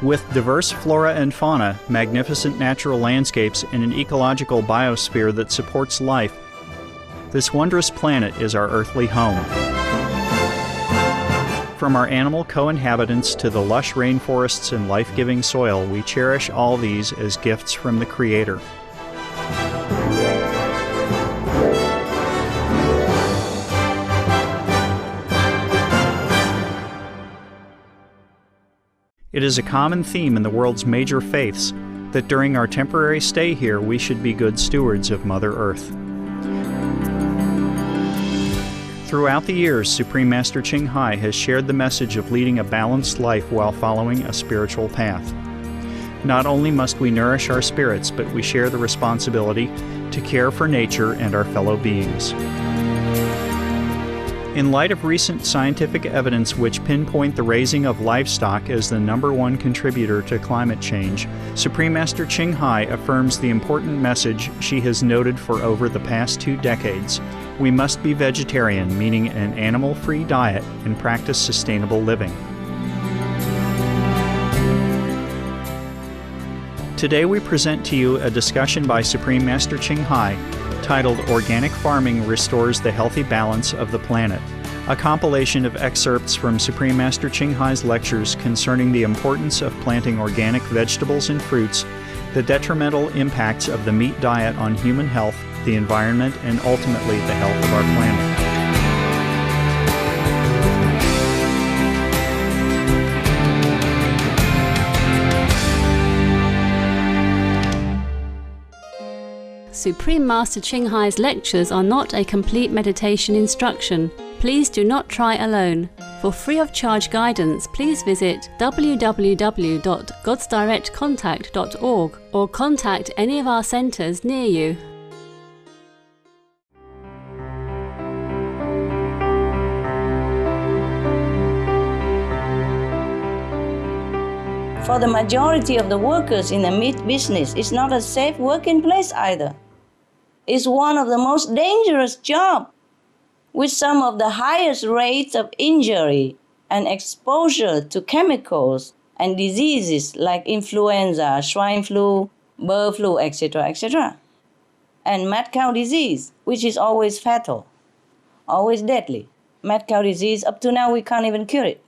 With diverse flora and fauna, magnificent natural landscapes, and an ecological biosphere that supports life, this wondrous planet is our earthly home. From our animal co-inhabitants to the lush rainforests and life-giving soil, we cherish all these as gifts from the Creator. It is a common theme in the world's major faiths that during our temporary stay here we should be good stewards of Mother Earth. Throughout the years, Supreme Master Ching Hai has shared the message of leading a balanced life while following a spiritual path. Not only must we nourish our spirits, but we share the responsibility to care for nature and our fellow beings. In light of recent scientific evidence which pinpoint the raising of livestock as the #1 contributor to climate change, Supreme Master Ching Hai affirms the important message she has noted for over the past 2 decades. We must be vegetarian, meaning an animal-free diet, and practice sustainable living. Today we present to you a discussion by Supreme Master Ching Hai titled Organic Farming Restores the Healthy Balance of the Planet, a compilation of excerpts from Supreme Master Ching Hai's lectures concerning the importance of planting organic vegetables and fruits, the detrimental impacts of the meat diet on human health, the environment, and ultimately the health of our planet. Supreme Master Ching Hai's lectures are not a complete meditation instruction. Please do not try alone. For free of charge guidance, please visit www.godsdirectcontact.org or contact any of our centers near you. For the majority of the workers in the meat business, it's not a safe working place either. It's one of the most dangerous jobs, with some of the highest rates of injury and exposure to chemicals and diseases like influenza, swine flu, bird flu, etc., etc. And mad cow disease, which is always fatal, always deadly. Mad cow disease, up to now we can't even cure it.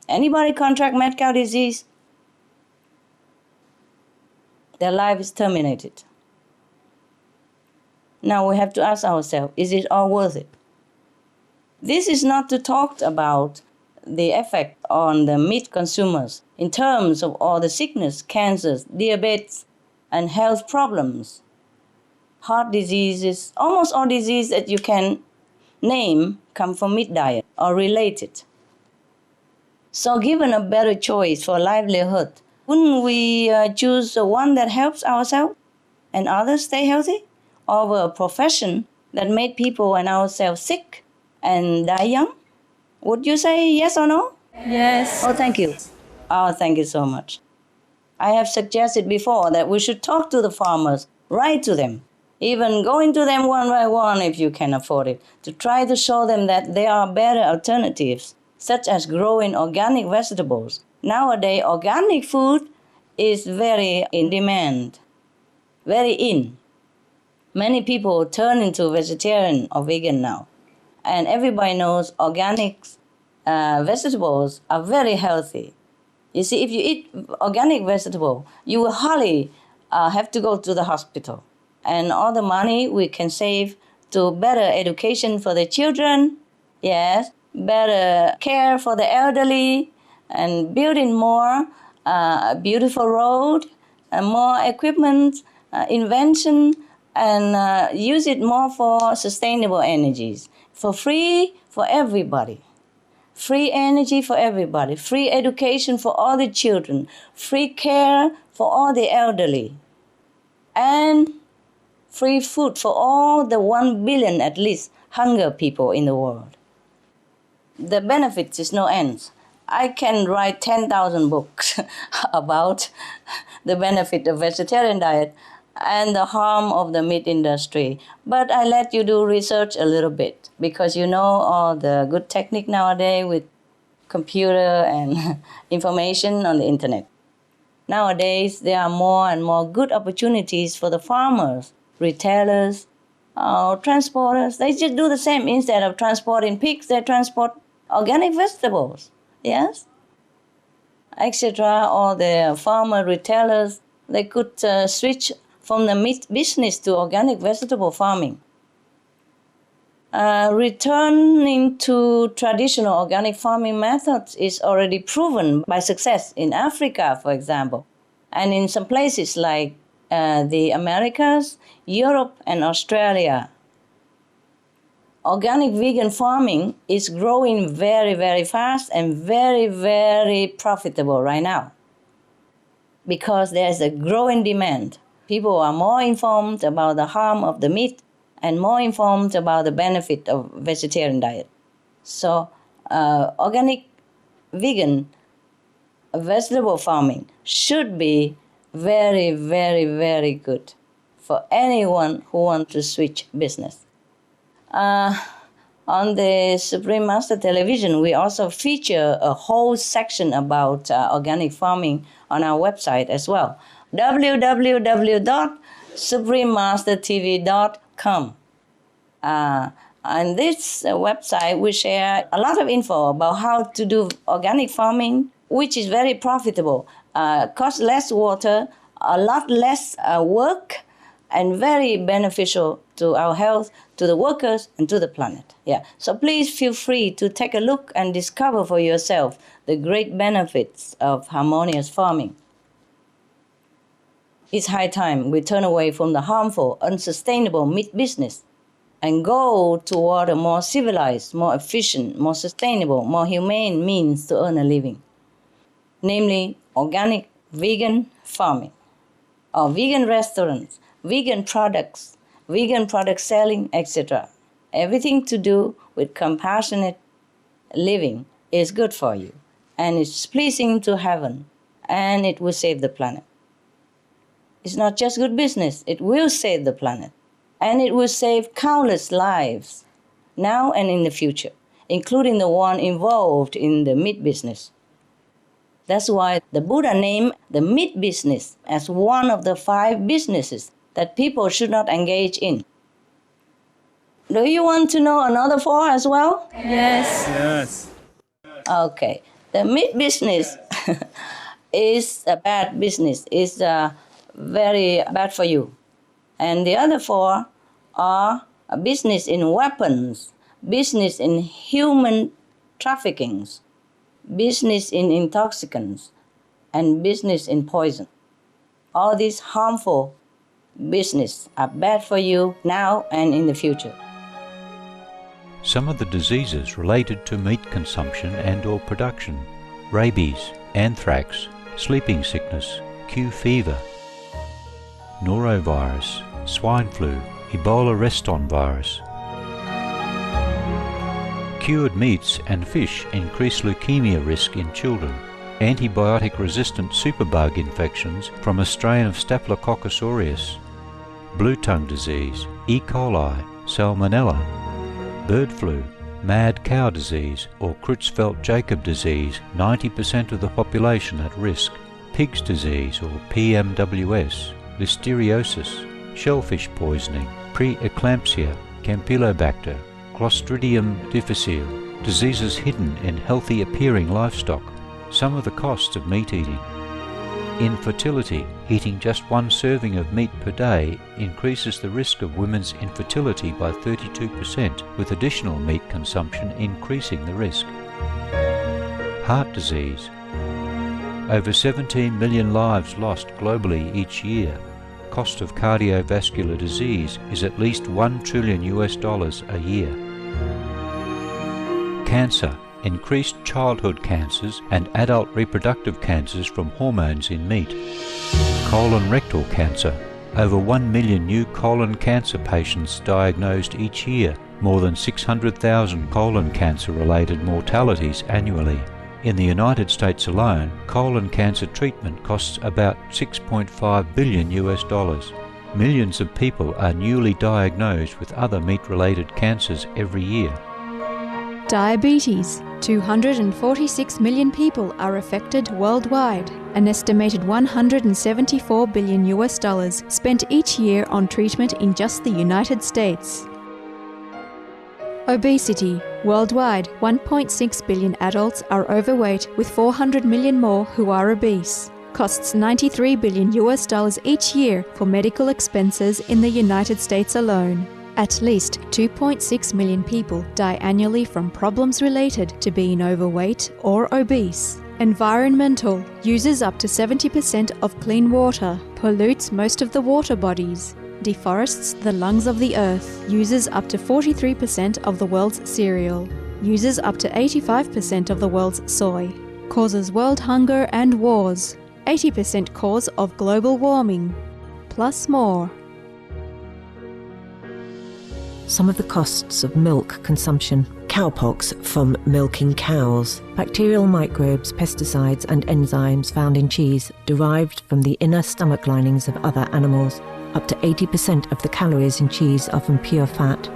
Anybody contract mad cow disease, their life is terminated. Now we have to ask ourselves, is it all worth it? This is not to talk about the effect on the meat consumers in terms of all the sickness, cancers, diabetes, and health problems. Heart diseases, almost all diseases that you can name come from meat diet or related. So given a better choice for livelihood, wouldn't we choose the one that helps ourselves and others stay healthy over a profession that made people and ourselves sick and die young? Would you say yes or no? Yes. Oh, thank you. Oh, thank you so much. I have suggested before that we should talk to the farmers, write to them, even going to them one by one if you can afford it, to try to show them that there are better alternatives, such as growing organic vegetables. Nowadays, organic food is very in demand, very in. Many people turn into vegetarian or vegan now. And everybody knows organic vegetables are very healthy. You see, if you eat organic vegetable, you will hardly have to go to the hospital. And all the money we can save to better education for the children, yes, better care for the elderly, and building more beautiful road, more equipment, invention, and use it more for sustainable energies, for free for everybody. Free energy for everybody, free education for all the children, free care for all the elderly, and free food for all the 1 billion at least hunger people in the world. The benefits is no end. I can write 10,000 books about the benefit of vegetarian diet and the harm of the meat industry. But I let you do research a little bit because you know all the good technique nowadays with computer and information on the internet. Nowadays, there are more and more good opportunities for the farmers, retailers, transporters. They just do the same. Instead of transporting pigs, they transport organic vegetables, yes, etc. Or the farmer retailers, they could switch from the meat business to organic vegetable farming. Returning to traditional organic farming methods is already proven by success in Africa, for example, and in some places like the Americas, Europe, and Australia. Organic vegan farming is growing very, very fast and very, very profitable right now because there's a growing demand. People are more informed about the harm of the meat and more informed about the benefit of vegetarian diet. So organic vegan vegetable farming should be very, very, very good for anyone who wants to switch business. On the Supreme Master Television, we also feature a whole section about organic farming on our website as well, www.suprememastertv.com. On this website, we share a lot of info about how to do organic farming, which is very profitable, costs less water, a lot less work, and very beneficial to our health, to the workers, and to the planet. Yeah. So please feel free to take a look and discover for yourself the great benefits of harmonious farming. It's high time we turn away from the harmful, unsustainable meat business and go toward a more civilized, more efficient, more sustainable, more humane means to earn a living, namely organic vegan farming, or vegan restaurants, vegan products, vegan product selling, etc. Everything to do with compassionate living is good for you, and it's pleasing to heaven, and it will save the planet. It's not just good business, it will save the planet, and it will save countless lives, now and in the future, including the one involved in the meat business. That's why the Buddha named the meat business as one of the 5 businesses that people should not engage in. Do you want to know another 4 as well? Yes. Yes. Okay. The meat business is a bad business. It's very bad for you. And the other 4 are a business in weapons, business in human traffickings, business in intoxicants, and business in poison. All these harmful business are bad for you now and in the future. Some of the diseases related to meat consumption and or production: rabies, anthrax, sleeping sickness, Q fever, norovirus, swine flu, Ebola reston virus. Cured meats and fish increase leukemia risk in children. Antibiotic-resistant superbug infections from a strain of Staphylococcus aureus. Blue tongue disease, E. coli, salmonella. Bird flu, mad cow disease or Creutzfeldt-Jakob disease, 90% of the population at risk. Pig's disease or PMWS, listeriosis, shellfish poisoning, preeclampsia, Campylobacter, Clostridium difficile, diseases hidden in healthy appearing livestock. Some of the costs of meat eating. Infertility, eating just 1 serving of meat per day increases the risk of women's infertility by 32%, with additional meat consumption increasing the risk. Heart disease. Over 17 million lives lost globally each year. Cost of cardiovascular disease is at least $1 trillion a year. Cancer. Increased childhood cancers and adult reproductive cancers from hormones in meat. Colon rectal cancer. Over 1 million new colon cancer patients diagnosed each year, more than 600,000 colon cancer-related mortalities annually. In the United States alone, colon cancer treatment costs about $6.5 billion. Millions of people are newly diagnosed with other meat-related cancers every year. Diabetes. 246 million people are affected worldwide. An estimated $174 billion spent each year on treatment in just the United States. Obesity. Worldwide, 1.6 billion adults are overweight, with 400 million more who are obese. Costs $93 billion each year for medical expenses in the United States alone. At least 2.6 million people die annually from problems related to being overweight or obese. Environmental. Uses up to 70% of clean water. Pollutes most of the water bodies. Deforests the lungs of the earth. Uses up to 43% of the world's cereal. Uses up to 85% of the world's soy. Causes world hunger and wars. 80% cause of global warming. Plus more. Some of the costs of milk consumption. Cowpox from milking cows. Bacterial microbes, pesticides and enzymes found in cheese derived from the inner stomach linings of other animals. Up to 80% of the calories in cheese are from pure fat.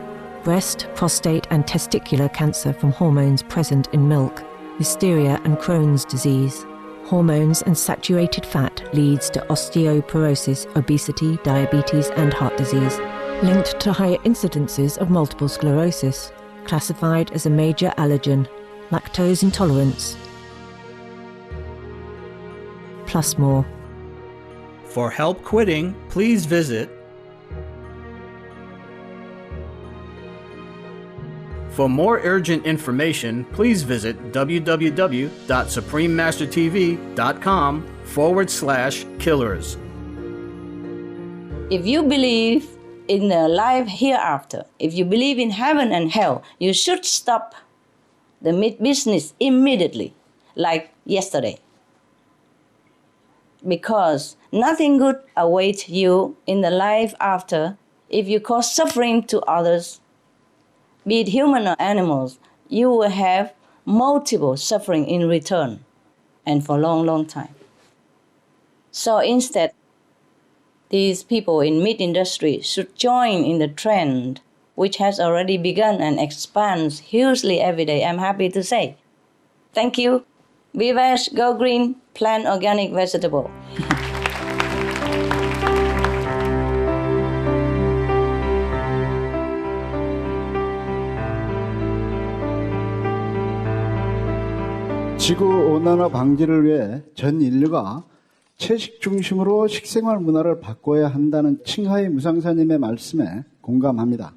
Breast, prostate and testicular cancer from hormones present in milk. Hysteria and Crohn's disease. Hormones and saturated fat leads to osteoporosis, obesity, diabetes and heart disease. Linked to higher incidences of multiple sclerosis. Classified as a major allergen. Lactose intolerance. Plus more. For help quitting, please visit. For more urgent information, please visit www.suprememastertv.com/killers. If you believe in the life hereafter, if you believe in heaven and hell, you should stop the meat business immediately, like yesterday. Because nothing good awaits you in the life after if you cause suffering to others, be it human or animals. You will have multiple suffering in return, and for a long, long time. So instead, these people in meat industry should join in the trend which has already begun and expands hugely every day, I'm happy to say. Thank you. Be veg, go green, plant organic vegetable. 지구온난화 방지를 위해 전 인류가 채식 중심으로 식생활 문화를 바꿔야 한다는 칭하이 무상사님의 말씀에 공감합니다.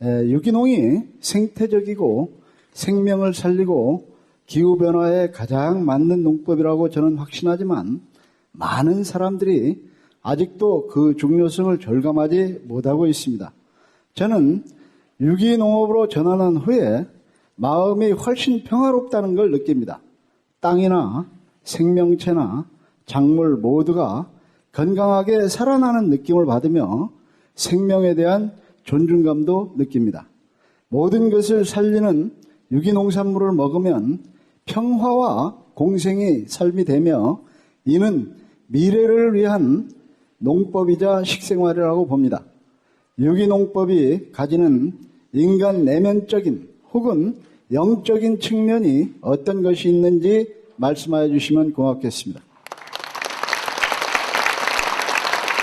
유기농이 생태적이고 생명을 살리고 기후변화에 가장 맞는 농법이라고 저는 확신하지만 많은 사람들이 아직도 그 중요성을 절감하지 못하고 있습니다. 저는 유기농업으로 전환한 후에 마음이 훨씬 평화롭다는 걸 느낍니다. 땅이나 생명체나 작물 모두가 건강하게 살아나는 느낌을 받으며 생명에 대한 존중감도 느낍니다. 모든 것을 살리는 유기농산물을 먹으면 평화와 공생의 삶이 되며 이는 미래를 위한 농법이자 식생활이라고 봅니다. 유기농법이 가지는 인간 내면적인 혹은 영적인 측면이 어떤 것이 있는지 말씀하여 주시면 고맙겠습니다.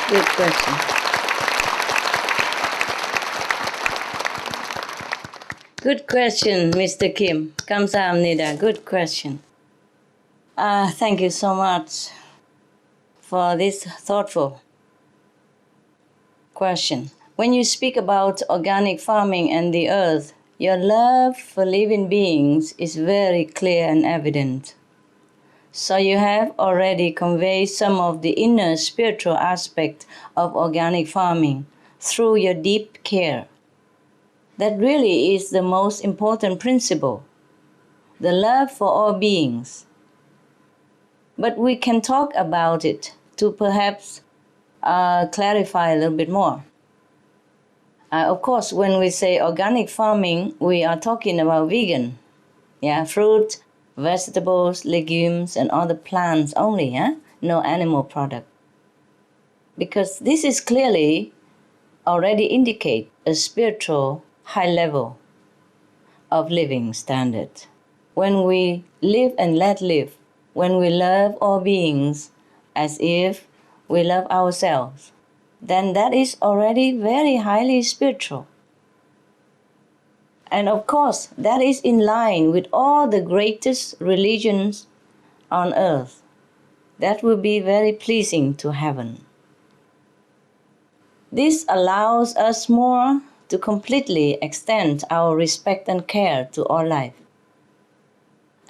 Good question. Good question, Mr. Kim. 감사합니다. Good question. Thank you so much for this thoughtful question. When you speak about organic farming and the earth, your love for living beings is very clear and evident. So you have already conveyed some of the inner spiritual aspect of organic farming through your deep care. That really is the most important principle, the love for all beings. But we can talk about it to perhaps clarify a little bit more. Of course, when we say organic farming, we are talking about vegan. Fruit, vegetables, legumes, and other plants only, no animal product. Because this is clearly already indicate a spiritual high level of living standard. When we live and let live, when we love all beings as if we love ourselves, then that is already very highly spiritual. And of course, that is in line with all the greatest religions on earth. That will be very pleasing to heaven. This allows us more to completely extend our respect and care to all life.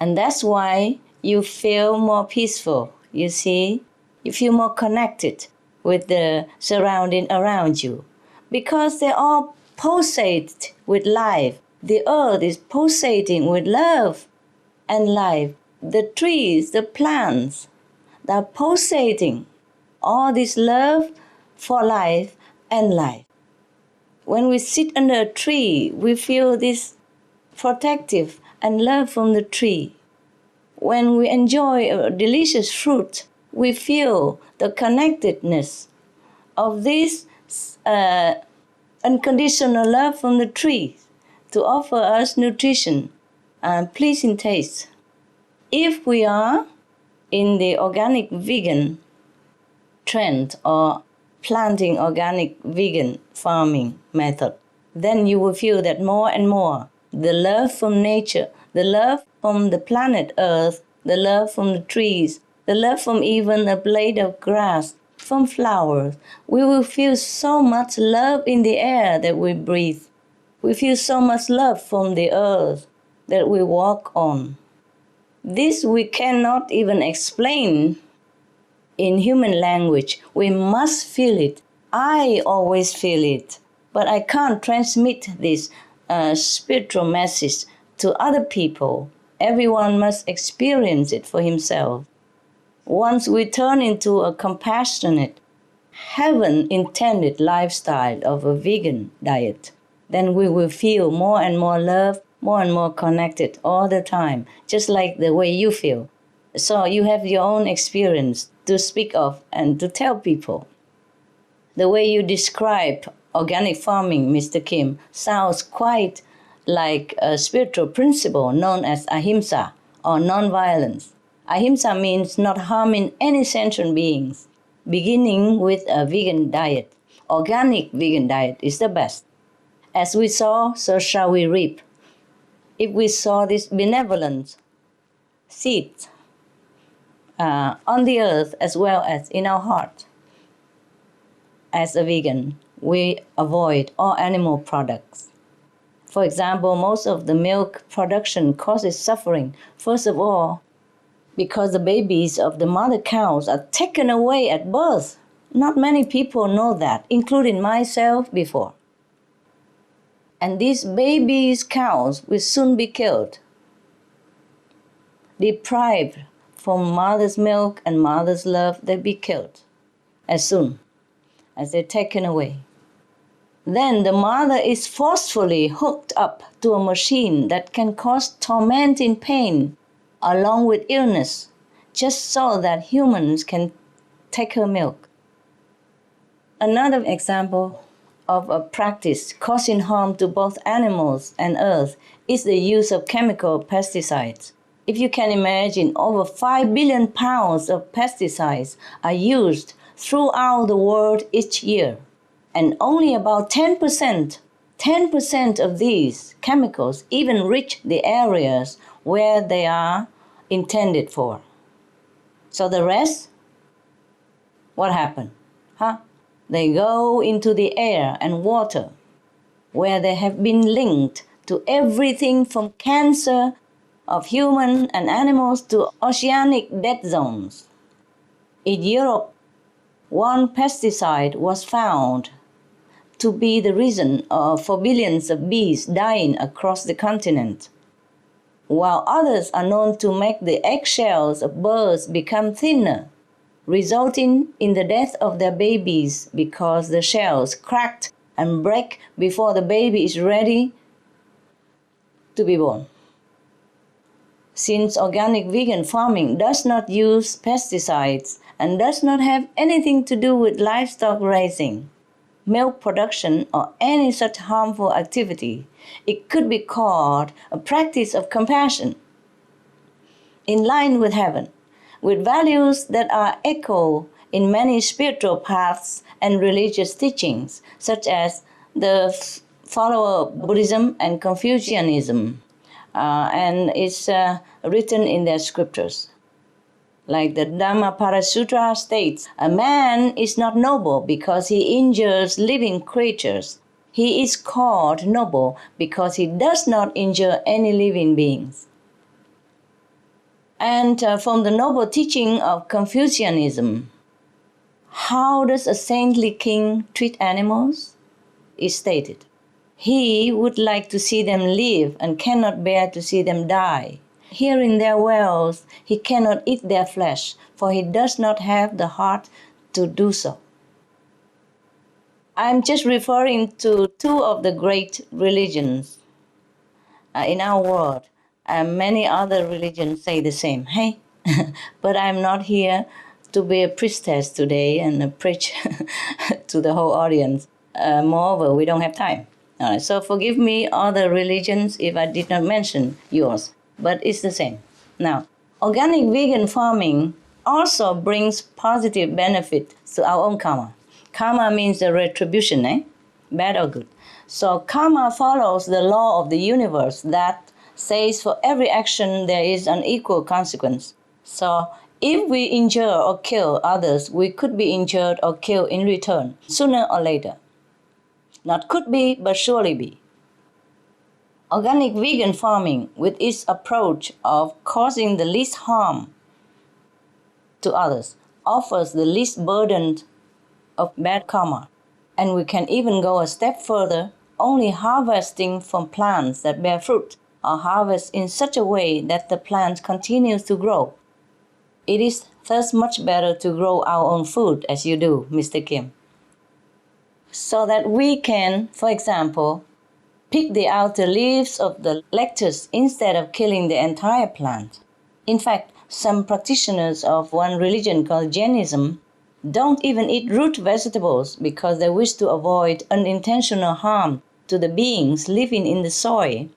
And that's why you feel more peaceful, you see? You feel more connected with the surrounding around you, because they all pulsate with life. The earth is pulsating with love and life. The trees, the plants, they're pulsating all this love for life and life. When we sit under a tree, we feel this protective and love from the tree. When we enjoy a delicious fruit, we feel the connectedness of this unconditional love from the tree to offer us nutrition and pleasing taste. If we are in the organic vegan trend or planting organic vegan farming method, then you will feel that more and more the love from nature, the love from the planet Earth, the love from the trees, the love from even a blade of grass, from flowers. We will feel so much love in the air that we breathe. We feel so much love from the earth that we walk on. This we cannot even explain in human language. We must feel it. I always feel it, but I can't transmit this spiritual message to other people. Everyone must experience it for himself. Once we turn into a compassionate, heaven-intended lifestyle of a vegan diet, then we will feel more and more love, more and more connected all the time, just like the way you feel. So you have your own experience to speak of and to tell people. The way you describe organic farming, Mr. Kim, sounds quite like a spiritual principle known as ahimsa, or non-violence. Ahimsa means not harming any sentient beings, beginning with a vegan diet. Organic vegan diet is the best. As we sow, so shall we reap. If we sow this benevolent seed on the earth as well as in our heart, as a vegan, we avoid all animal products. For example, most of the milk production causes suffering. First of all, because the babies of the mother cows are taken away at birth. Not many people know that, including myself before. And these babies cows will soon be killed, deprived from mother's milk and mother's love. They'll be killed as soon as they're taken away. Then the mother is forcefully hooked up to a machine that can cause tormenting pain along with illness, just so that humans can take her milk. Another example of a practice causing harm to both animals and earth is the use of chemical pesticides. If you can imagine, over 5 billion pounds of pesticides are used throughout the world each year, and only about 10% of these chemicals even reach the areas where they are intended for. So the rest, what happened? They go into the air and water, where they have been linked to everything from cancer of human and animals to oceanic dead zones. In Europe, one pesticide was found to be the reason for billions of bees dying across the continent, while others are known to make the eggshells of birds become thinner, resulting in the death of their babies because the shells cracked and break before the baby is ready to be born. Since organic vegan farming does not use pesticides and does not have anything to do with livestock raising, milk production or any such harmful activity, it could be called a practice of compassion, in line with heaven, with values that are echoed in many spiritual paths and religious teachings, such as the follower of Buddhism and Confucianism, and it's written in their scriptures. Like the Dhammapada Sutra states, a man is not noble because he injures living creatures. He is called noble because he does not injure any living beings. And from the noble teaching of Confucianism, how does a saintly king treat animals? Is stated. He would like to see them live and cannot bear to see them die. Hearing their wails, he cannot eat their flesh, for he does not have the heart to do so. I'm just referring to two of the great religions in our world. Many other religions say the same, hey? But I'm not here to be a priestess today and preach to the whole audience. Moreover, we don't have time. All right, so forgive me, other religions, if I did not mention yours. But it's the same. Now, organic vegan farming also brings positive benefit to our own karma. Karma means the retribution, bad or good. So karma follows the law of the universe that says for every action there is an equal consequence. So if we injure or kill others, we could be injured or killed in return, sooner or later. Not could be, but surely be. Organic vegan farming, with its approach of causing the least harm to others, offers the least burden of bad karma. And we can even go a step further, only harvesting from plants that bear fruit, or harvest in such a way that the plant continues to grow. It is thus much better to grow our own food, as you do, Mr. Kim, so that we can, for example, pick the outer leaves of the lettuce instead of killing the entire plant. In fact, some practitioners of one religion called Jainism don't even eat root vegetables because they wish to avoid unintentional harm to the beings living in the soil,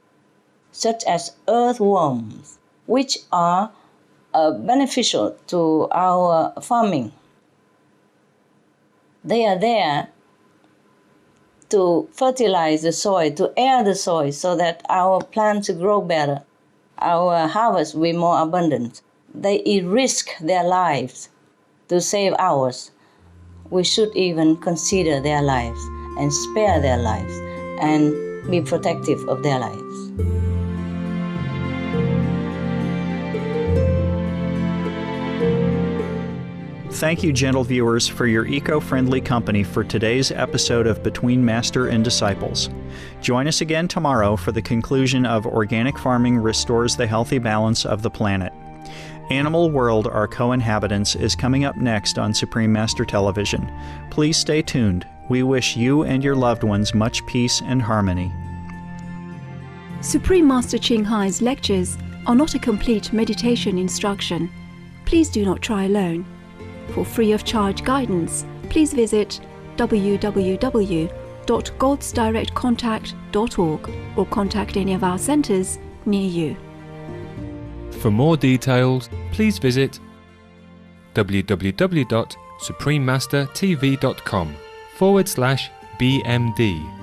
such as earthworms, which are beneficial to our farming. They are there to fertilize the soil, to air the soil so that our plants grow better, our harvest will be more abundant. They risk their lives to save ours. We should even consider their lives and spare their lives and be protective of their lives. Thank you, gentle viewers, for your eco-friendly company for today's episode of Between Master and Disciples. Join us again tomorrow for the conclusion of Organic Farming Restores the Healthy Balance of the Planet. Animal World, Our Co-Inhabitants is coming up next on Supreme Master Television. Please stay tuned. We wish you and your loved ones much peace and harmony. Supreme Master Ching Hai's lectures are not a complete meditation instruction. Please do not try alone. For free of charge guidance, please visit www.godsdirectcontact.org or contact any of our centers near you. For more details, please visit www.suprememastertv.com/BMD.